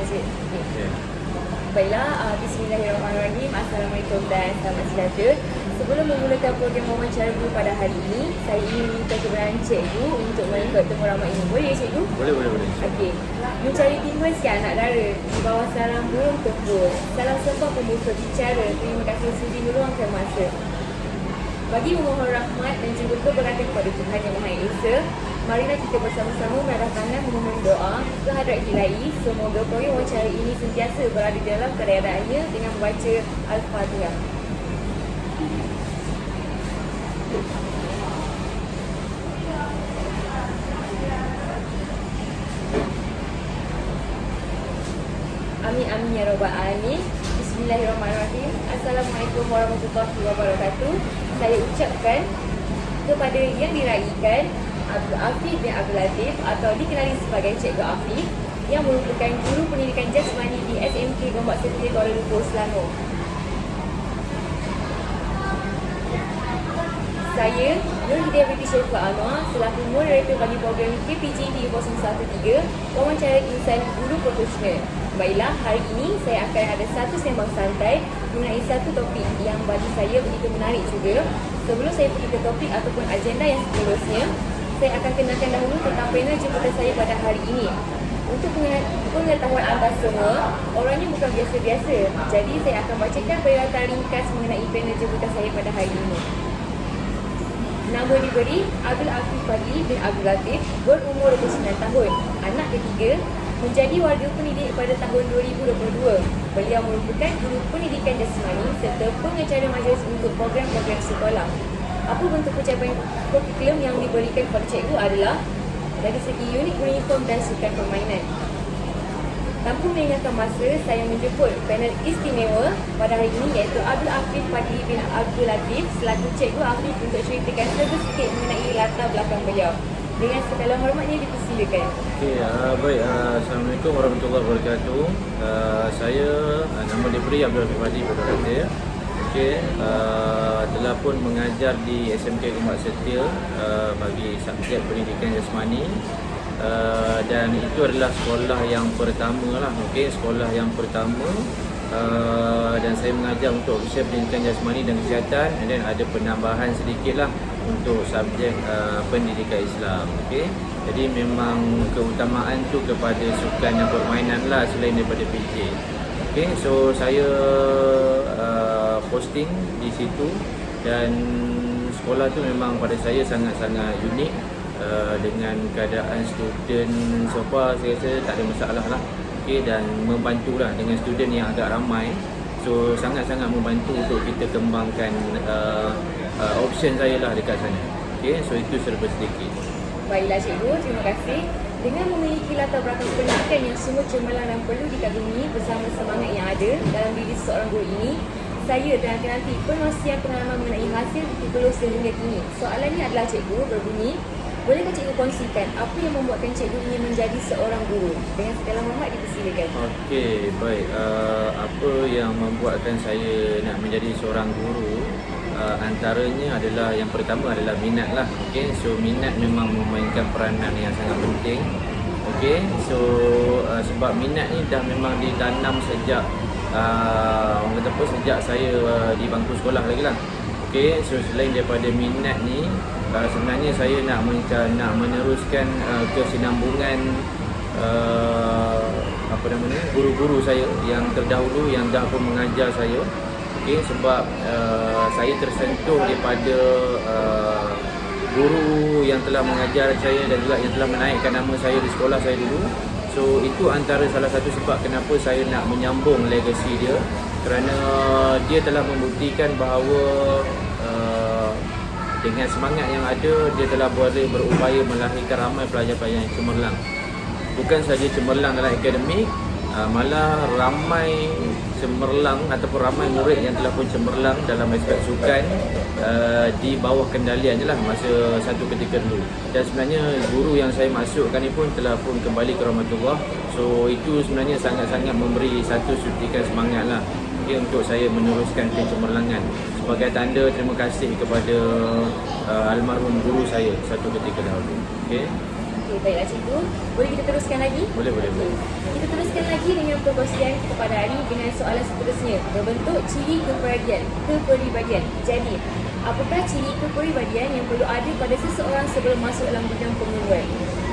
cik. Okay. Baiklah, bismillahirrahmanirrahim. Assalamualaikum dan selamat sejahtera. Sebelum memulakan program wawancara guru pada hari ini, saya ingin minta kebenaran cikgu untuk mengikut temu ramai ini. Boleh ya cikgu? Boleh. Okey. Mencari timbul si anak dara di bawah sarang burung tempur. Salam sembah pembuka bicara. Terima kasih sudi meluangkan masa. Bagi memohon rahmat dan juga keberkatan kepada Tuhan Yang Maha Esa, marilah kita bersama-sama merah tangan memohon doa ke hadrat ilahi. Semoga program wawancara ini sentiasa berada dalam keadaannya dengan membaca Al-Fatihah. Amin amin ya rabbal alamin. Bismillahirrahmanirrahim. Assalamualaikum warahmatullahi wabarakatuh. Saya ucapkan kepada yang diraikan Abdul Afif bin Abdul Latif atau dikenali sebagai Cikgu Afif yang merupakan guru pendidikan jasmani di SMK Gombak Setia Kuala Lumpur, Selangor. Saya Nur Hidayah binti Syaifah Anwar selaku moderator bagi program KPG 3.13 wawancara insan guru profesional. Baiklah, hari ini saya akan ada satu sembang santai mengenai satu topik yang bagi saya begitu menarik juga. Sebelum saya pergi ke topik ataupun agenda yang seterusnya, saya akan kenalkan dahulu tentang panel jemputan saya pada hari ini. Untuk pengetahuan anda semua, orangnya bukan biasa-biasa. Jadi saya akan bacakan perkhidmatan ringkas mengenai panel jemputan saya pada hari ini. Nama diberi Abdul Afif Fadli bin Abdul Latif, berumur 29 tahun, anak ketiga, menjadi warga pendidik pada tahun 2022. Beliau merupakan guru pendidikan jasmani serta pengacara majlis untuk program-program sekolah. Apa bentuk pencapaian kurikulum yang diberikan kepada cikgu adalah dari segi unit uniform dan sukan permainan. Tanpa melengahkan masa, saya menjemput panel istimewa pada hari ini iaitu Abdul Afif Fadli bin Abdul Latif selaku Cikgu Afif untuk ceritakan sedikit mengenai latar belakang beliau. Dengan segala hormatnya dipersilakan. Okey, baik. Assalamualaikum warahmatullahi wabarakatuh. Saya nama diberi Abdul Afif Fadli bin Abdul Latif. Okey, telah pun mengajar di SMK Gombak Setia bagi subjek pendidikan jasmani. Dan itu adalah sekolah yang pertama lah, sekolah yang pertama dan saya mengajar untuk usia pendidikan jasmani dan kesihatan, dan ada penambahan sedikit lah untuk subjek pendidikan Islam. Jadi memang keutamaan tu kepada sukan dan permainan lah selain daripada PJ. So saya posting di situ dan sekolah tu memang pada saya sangat-sangat unik. Dengan keadaan student so far saya rasa tak ada masalah lah, dan membantulah dengan student yang agak ramai, so sangat-sangat membantu untuk kita kembangkan option saya lah dekat sana. So itu serba sedikit. Baiklah cikgu, terima kasih. Dengan memiliki latar belakang pendidikan yang sungguh cemerlang dan perlu dikagumi bersama semangat yang ada dalam diri seorang guru ini, saya dan nanti pengusian pengalaman mengenai hasil titulus sehingga kini. Soalannya adalah cikgu berbunyi, bolehkah cikgu kongsikan apa yang membuatkan cikgu ingin menjadi seorang guru? Dengan segala hormat dipersilakan. Okey, baik. Apa yang membuatkan saya nak menjadi seorang guru? Antaranya adalah, yang pertama adalah minat lah. So minat memang memainkan peranan yang sangat penting. So sebab minat ni dah memang ditanam sejak orang kata apa, sejak saya di bangku sekolah lagi lah. So selain daripada minat ni, sebenarnya saya nak meneruskan kesinambungan guru-guru saya yang terdahulu yang dah pun mengajar saya. Sebab saya tersentuh daripada guru yang telah mengajar saya dan juga yang telah menaikkan nama saya di sekolah saya dulu. So itu antara salah satu sebab kenapa saya nak menyambung legasi dia, kerana dia telah membuktikan bahawa dengan semangat yang ada, dia telah boleh berupaya melahirkan ramai pelajar-pelajar yang cemerlang. Bukan saja cemerlang dalam akademik, malah ramai cemerlang ataupun ramai murid yang telah pun cemerlang dalam aspek sukan di bawah kendalian je lah masa satu ketika dulu. Dan sebenarnya guru yang saya masukkan ni pun telah pun kembali ke rahmatullah. So itu sebenarnya sangat-sangat memberi satu suntikan semangat lah untuk saya meneruskan pencemerlangan sebagai tanda terima kasih kepada almarhum guru saya satu ketika dahulu. Baiklah cikgu, boleh kita teruskan lagi? Boleh. Kita teruskan lagi lagi dengan perkongsian kita pada hari ini dengan soalan seterusnya berbentuk ciri kepribadian. Jadi, apakah ciri kepribadian yang perlu ada pada seseorang sebelum masuk dalam bidang penguruan?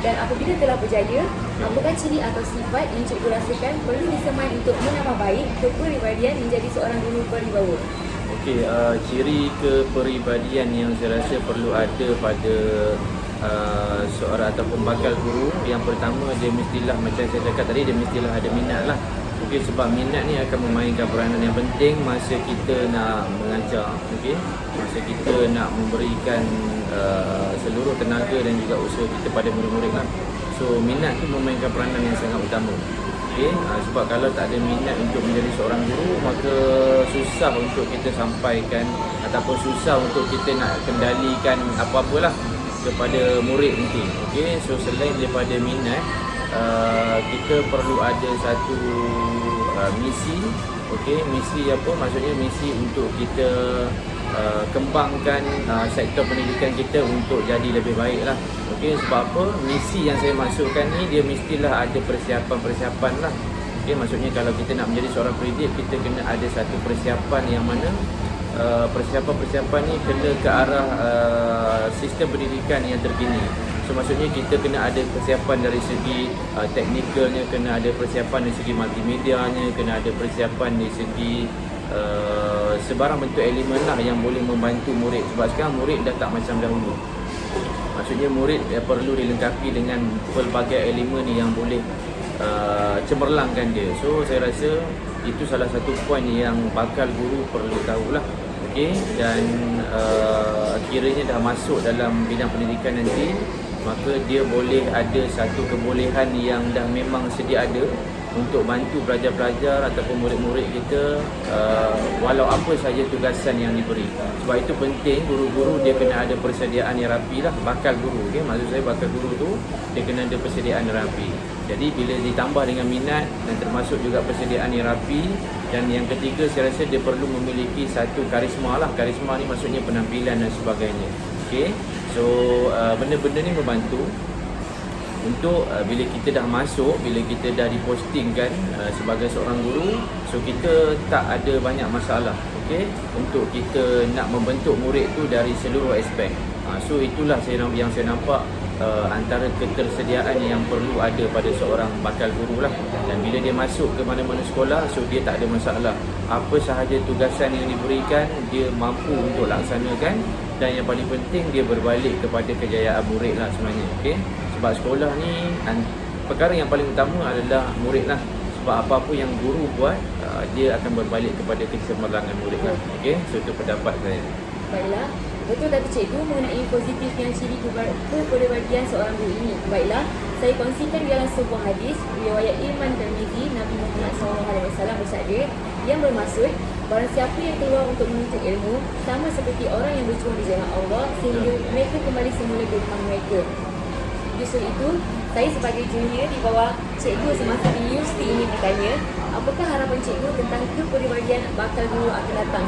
Dan apabila telah berjaya, apakah ciri atau sifat yang cikgu rasakan perlu disemai untuk menambah baik kepribadian menjadi seorang guru berwibawa? Okey, ciri kepribadian yang saya rasa perlu ada pada seorang ataupun bakal guru, yang pertama dia mestilah, macam saya cakap tadi, dia mestilah ada minat lah. Okey, sebab minat ni akan memainkan peranan yang penting masa kita nak mengajar. Okey, masa kita nak memberikan seluruh tenaga dan juga usaha kita pada murid-murid lah. So minat tu memainkan peranan yang sangat utama. Okey, sebab kalau tak ada minat untuk menjadi seorang guru, maka susah untuk kita sampaikan ataupun susah untuk kita nak kendalikan apa-apalah kepada murid nanti. Okey, so selain daripada minat, kita perlu ada satu misi. Okey, misi apa? Maksudnya misi untuk kita kembangkan sektor pendidikan kita untuk jadi lebih baik lah. Okey, sebab apa? Misi yang saya masukkan ni, dia mestilah ada persiapan-persiapan lah. Okey, maksudnya kalau kita nak menjadi seorang pendidik, kita kena ada satu persiapan yang mana persiapan-persiapan ni kena ke arah sistem pendidikan yang terkini. So maksudnya kita kena ada persiapan dari segi teknikalnya, kena ada persiapan dari segi multimedianya, kena ada persiapan dari segi sebarang bentuk elemen lah yang boleh membantu murid. Sebab sekarang murid dah tak macam dahulu. Maksudnya murid perlu dilengkapi dengan pelbagai elemen yang boleh cemerlangkan dia. So saya rasa itu salah satu poin yang bakal guru perlu tahulah. Okey, dan kiranya dah masuk dalam bidang pendidikan nanti, maka dia boleh ada satu kebolehan yang dah memang sedia ada untuk bantu pelajar-pelajar ataupun murid-murid kita walau apa saja tugasan yang diberi. Sebab itu penting guru-guru dia kena ada persediaan yang rapi lah. Bakal guru, okay? Maksud saya bakal guru tu dia kena ada persediaan yang rapi. Jadi bila ditambah dengan minat dan termasuk juga persediaan yang rapi, dan yang ketiga saya rasa dia perlu memiliki satu karisma lah. Karisma ni maksudnya penampilan dan sebagainya. Okay? So benda-benda ni membantu untuk bila kita dah masuk, bila kita dah dipostingkan sebagai seorang guru, so kita tak ada banyak masalah, okey, untuk kita nak membentuk murid tu dari seluruh aspek. So itulah yang saya nampak antara ketersediaan yang perlu ada pada seorang bakal guru lah. Dan bila dia masuk ke mana-mana sekolah, so dia tak ada masalah. Apa sahaja tugasan yang diberikan, dia mampu untuk laksanakan. Dan yang paling penting, dia berbalik kepada kejayaan murid lah sebenarnya. Okay? Sebab sekolah ni, perkara yang paling utama adalah murid lah. Sebab apa-apa yang guru buat, dia akan berbalik kepada kecemerlangan murid lah. Okay? So itu pendapat saya. Baiklah, betul Datuk Cikgu mengenai positif yang ciri kepribadian seorang guru ini. Baiklah, saya kongsikan dalam sebuah hadis riwayat Imam Tirmizi, Nabi Muhammad SAW bersabda, yang bermaksud barang siapa yang keluar untuk menuntut ilmu sama seperti orang yang berjuang di jalan Allah sehingga mereka kembali semula ke rumah mereka. Justru itu, saya sebagai junior di bawah cikgu semasa di universiti ini bertanya, apakah harapan cikgu tentang kepribadian bakal guru akan datang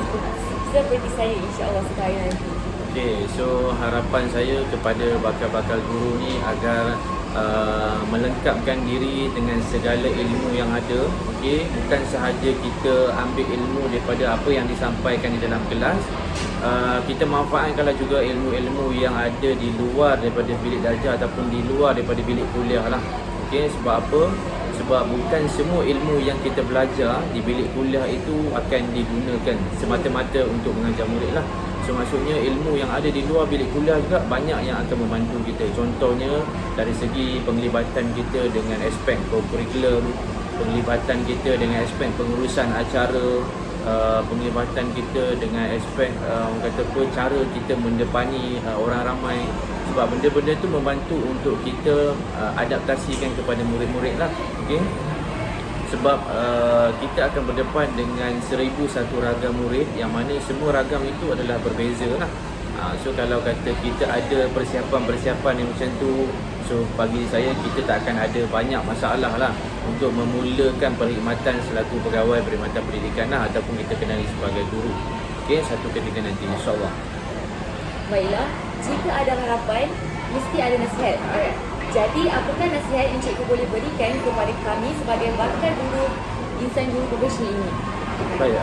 seperti saya insya-Allah sekali nanti. Okey, so harapan saya kepada bakal-bakal guru ni agar melengkapkan diri dengan segala ilmu yang ada. Okey, bukan sahaja kita ambil ilmu daripada apa yang disampaikan di dalam kelas, kita manfaatkanlah juga ilmu-ilmu yang ada di luar daripada bilik darjah ataupun di luar daripada bilik kuliah lah. Okey, sebab apa? Sebab bukan semua ilmu yang kita belajar di bilik kuliah itu akan digunakan semata-mata untuk mengajar murid lah. So maksudnya ilmu yang ada di luar bilik kuliah juga banyak yang akan membantu kita. Contohnya dari segi penglibatan kita dengan aspek kurikulum, penglibatan kita dengan aspek pengurusan acara, penglibatan kita dengan aspek orang kata apa, cara kita mendepani orang ramai. Sebab benda-benda tu membantu untuk kita adaptasikan kepada murid-murid lah. Okay? Sebab kita akan berdepan dengan 1001 ragam murid yang mana semua ragam itu adalah berbeza lah. So kalau kata kita ada persiapan-persiapan yang macam tu, so bagi saya kita tak akan ada banyak masalah lah untuk memulakan perkhidmatan selaku pegawai perkhidmatan pendidikan lah, ataupun kita kenali sebagai guru. Okay, satu ketika nanti insyaAllah. Baiklah, jika ada harapan, mesti ada nasihat. Jadi, apakah nasihat yang cikgu boleh berikan kepada kami sebagai bakal guru insan guru profesional ini? Baik,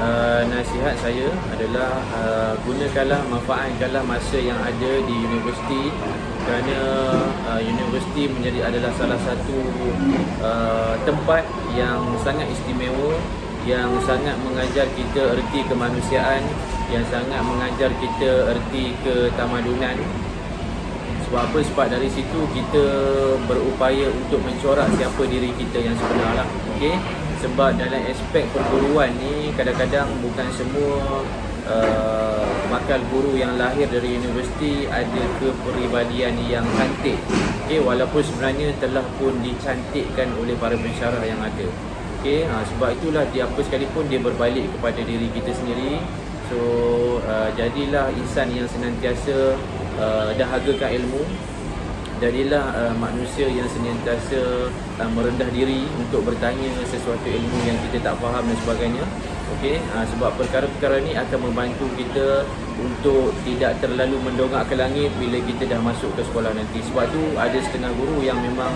nasihat saya adalah gunakanlah, manfaatkanlah masa yang ada di universiti, kerana universiti adalah salah satu tempat yang sangat istimewa, yang sangat mengajar kita erti kemanusiaan, yang sangat mengajar kita erti ketamadunan. Sebab apa? Sebab dari situ kita berupaya untuk mencorak siapa diri kita yang sebenar lah. Okey? Sebab dalam aspek perguruan ni kadang-kadang bukan semua bakal guru yang lahir dari universiti ada kepribadian yang cantik. Okey, walaupun sebenarnya telah pun dicantikkan oleh para pensyarah yang ada. Okey, sebab itulah dia apa sekalipun dia berbalik kepada diri kita sendiri. So jadilah insan yang senantiasa dahagakan ilmu. Jadilah manusia yang senantiasa merendah diri untuk bertanya sesuatu ilmu yang kita tak faham dan sebagainya. Okey, sebab perkara-perkara ni akan membantu kita untuk tidak terlalu mendongak ke langit bila kita dah masuk ke sekolah nanti. Sebab tu ada setengah guru yang memang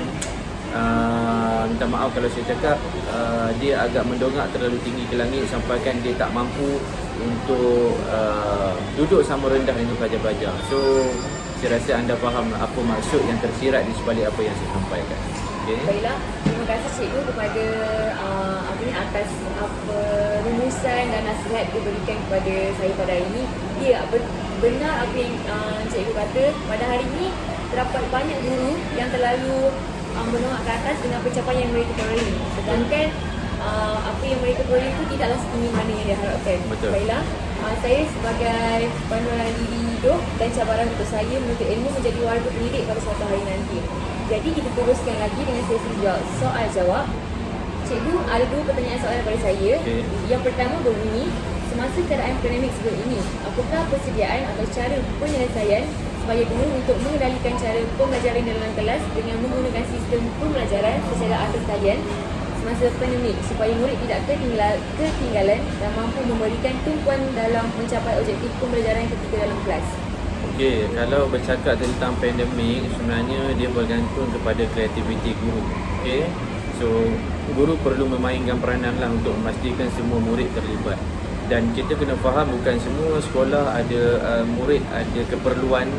minta maaf kalau saya cakap dia agak mendongak terlalu tinggi ke langit sampaikan dia tak mampu untuk duduk sama rendah dengan pelajar-pelajar. So saya rasa anda faham apa maksud yang tersirat di sebalik apa yang saya sampaikan. Okay. Baiklah, terima kasih cikgu kepada atas rumusan dan nasihat diberikan kepada saya pada hari ini. Ya, benar apa yang cikgu kata. Pada hari ini terdapat banyak guru yang terlalu menolak ke atas dengan pencapaian yang mereka peroleh. Sedangkan apa yang mereka peroleh itu tidaklah setinggi mana yang diharapkan. Betul. Baiklah, saya sebagai panduan diri hidup dan cabaran untuk saya menuntut ilmu menjadi warga pendidik pada suatu hari nanti. Jadi kita teruskan lagi dengan sesi soal jawab. Cikgu, ada dua pertanyaan soalan daripada saya. Okay. Yang pertama berbunyi, semasa keadaan pandemik sebelum ini, apakah persediaan atau cara penyelesaian sebagai guru untuk mengendalikan cara pembelajaran dalam kelas dengan menggunakan sistem pembelajaran secara atas talian semasa pandemik supaya murid tidak ketinggalan dan mampu memberikan tumpuan dalam mencapai objektif pembelajaran ketika dalam kelas? Okey, kalau bercakap tentang pandemik, sebenarnya dia bergantung kepada kreativiti guru. Okey. So, guru perlu memainkan peranan lah untuk memastikan semua murid terlibat. Dan kita kena faham bukan semua sekolah ada murid ada keperluan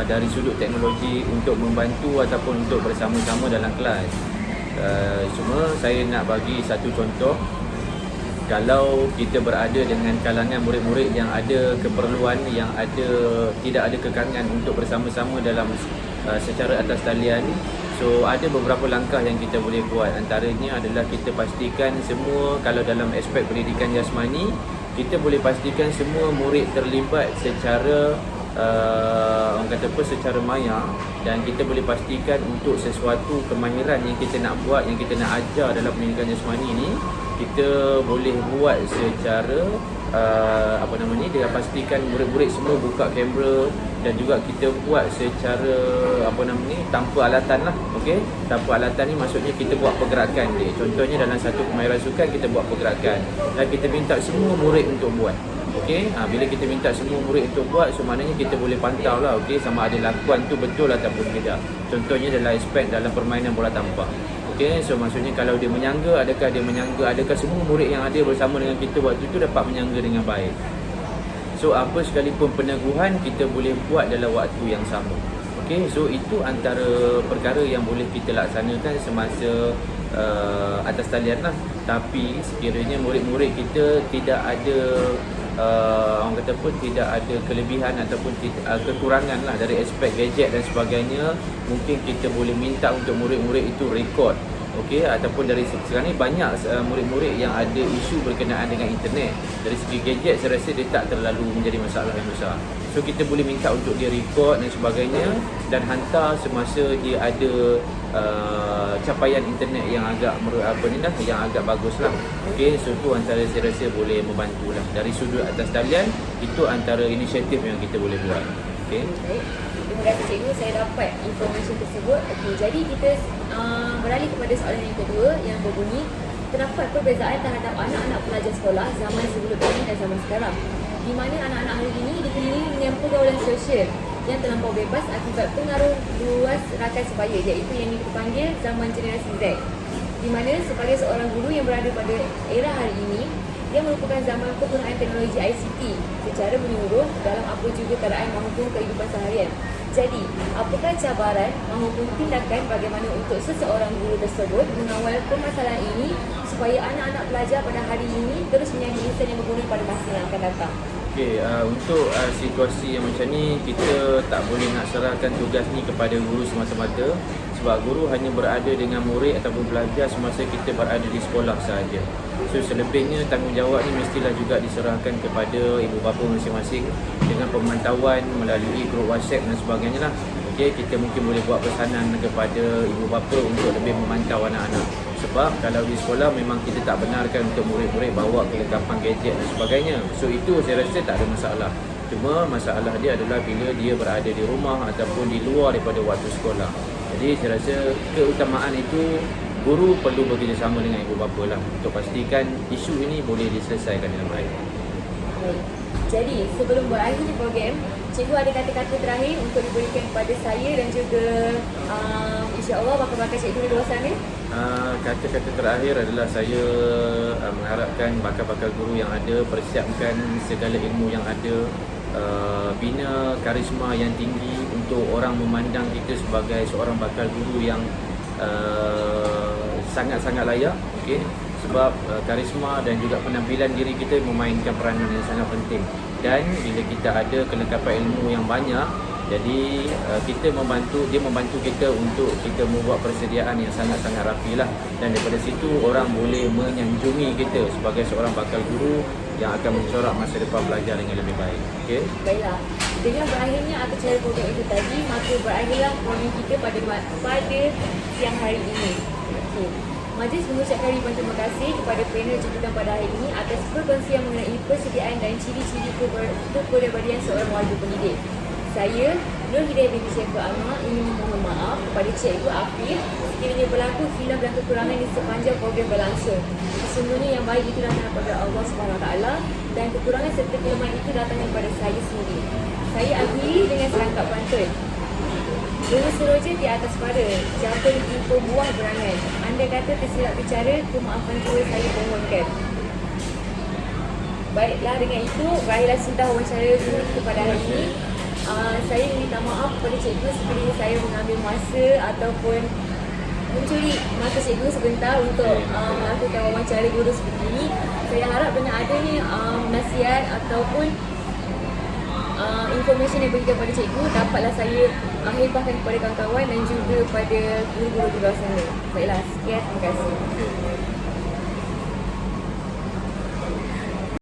dari sudut teknologi untuk membantu ataupun untuk bersama-sama dalam kelas. Cuma saya nak bagi satu contoh. Kalau kita berada dengan kalangan murid-murid yang ada keperluan, yang tidak ada kekangan untuk bersama-sama dalam secara atas talian, so ada beberapa langkah yang kita boleh buat. Antaranya adalah kita pastikan semua, kalau dalam aspek pendidikan jasmani, kita boleh pastikan semua murid terlibat secara orang kata apa, secara maya, dan kita boleh pastikan untuk sesuatu kemahiran yang kita nak buat, yang kita nak ajar dalam pendidikan jasmani ni, kita boleh buat secara dia pastikan murid-murid semua buka kamera, dan juga kita buat secara tanpa alatan lah. Okey, tanpa alatan ni maksudnya kita buat pergerakan dia. Contohnya dalam satu kemahiran sukan kita buat pergerakan dan kita minta semua murid untuk buat. Okey, bila kita minta semua murid untuk buat, so maknanya kita boleh pantau lah, okey, sama ada lakuan tu betul ataupun tidak. Contohnya dalam aspek dalam permainan bola tampar. Okey, so maksudnya kalau dia menyangga, adakah semua murid yang ada bersama dengan kita waktu itu dapat menyangga dengan baik. So apa sekalipun peneguhan kita boleh buat dalam waktu yang sama. Okey, so itu antara perkara yang boleh kita laksanakan semasa atas talian lah. Tapi sekiranya murid-murid kita tidak ada tidak ada kelebihan ataupun kekurangan lah dari aspek gadget dan sebagainya, mungkin kita boleh minta untuk murid-murid itu rekod. Okey, ataupun dari sekarang ni banyak murid-murid yang ada isu berkenaan dengan internet. Dari segi gadget saya rasa dia tak terlalu menjadi masalah yang besar. So kita boleh minta untuk dia rekod dan sebagainya dan hantar semasa dia ada capaian internet yang agak yang agak bagus lah. Okey, so tu antara saya rasa boleh membantu lah. Dari sudut atas talian, itu antara inisiatif yang kita boleh buat. Okey. Terima kasih cikgu, saya dapat informasi tersebut. Okey, jadi kita beralih kepada soalan yang kedua yang berbunyi, terdapat perbezaan terhadap anak-anak pelajar sekolah zaman sebelum ini dan zaman sekarang, di mana anak-anak hari ini dikelilingi dengan pergaulan sosial yang terlampau bebas akibat pengaruh luas rakan sebaya, iaitu yang dipanggil zaman generasi Z, di mana sebagai seorang guru yang berada pada era hari ini, ia merupakan zaman penggunaan teknologi ICT secara menyeluruh dalam apa juga keadaan maupun kehidupan seharian. Jadi, apakah cabaran maupun tindakan bagaimana untuk seseorang guru tersebut mengawal permasalahan ini supaya anak-anak pelajar pada hari ini terus menjadi insan yang berguna pada masa yang akan datang? Okey, untuk situasi yang macam ni, kita tak boleh nak serahkan tugas ni kepada guru semata-mata, sebab guru hanya berada dengan murid ataupun pelajar semasa kita berada di sekolah sahaja. So selebihnya tanggungjawab ni mestilah juga diserahkan kepada ibu bapa masing-masing dengan pemantauan melalui grup WhatsApp dan sebagainya lah. Okey, kita mungkin boleh buat pesanan kepada ibu bapa untuk lebih memantau anak-anak. Sebab kalau di sekolah memang kita tak benarkan untuk murid-murid bawa kelengkapan gadget dan sebagainya. So itu saya rasa tak ada masalah. Cuma masalah dia adalah bila dia berada di rumah ataupun di luar daripada waktu sekolah. Jadi saya rasa keutamaan itu guru perlu bekerjasama dengan ibu bapa lah untuk pastikan isu ini boleh diselesaikan dengan baik. Baik. Jadi sebelum berakhirnya program, cikgu ada kata-kata terakhir untuk diberikan kepada saya dan juga insya-Allah bakal-bakal cikgu di luar sana. Kata-kata terakhir adalah saya mengharapkan bakal-bakal guru yang ada persiapkan segala ilmu yang ada, bina karisma yang tinggi untuk orang memandang kita sebagai seorang bakal guru yang sangat-sangat layak. Okay? Sebab karisma dan juga penampilan diri kita memainkan peranan yang sangat penting. Dan bila kita ada kelengkapan ilmu yang banyak, jadi dia membantu kita untuk kita membuat persediaan yang sangat-sangat rapi lah. Dan daripada situ orang boleh menyanjungi kita sebagai seorang bakal guru yang akan mencorak masa depan pelajar dengan lebih baik. Okay? Baiklah. Dengan berakhirnya acara program itu tadi, maka berakhirlah program kita pada siang hari ini. Okay. Majlis mengucapkan ribuan terima kasih kepada panel jemputan pada hari ini atas perkongsian mengenai persediaan dan ciri-ciri kepribadian seorang warga pendidik. Saya, Nur Hidayah binti Syaiful Anwar, ingin memohon maaf kepada Cikgu Afif sekiranya berlaku khilaf dan kekurangan di sepanjang program berlangsung. Sesungguhnya yang baik itu datang daripada Allah SWT dan kekurangan serta kelemahan itu datang daripada saya sendiri. Saya akhiri dengan serangkap pantun. Bunga seroja di atas pada, jatuh ditimpa buah berangan. Anda kata tersilap bicara, kemaafan jua saya mohonkan. Baiklah, dengan itu berakhirlah sudah wawancara guru kepada hari ini. Saya minta maaf kepada cikgu sekiranya saya mengambil masa ataupun mencuri masa cikgu sebentar untuk melakukan wawancara guru seperti ini. Saya harap dengan adanya nasihat ataupun informasi yang diberikan kepada cikgu dapatlah saya hibahkan kepada kawan-kawan dan juga kepada guru-guru di luar sana. Baiklah, sekian, terima kasih.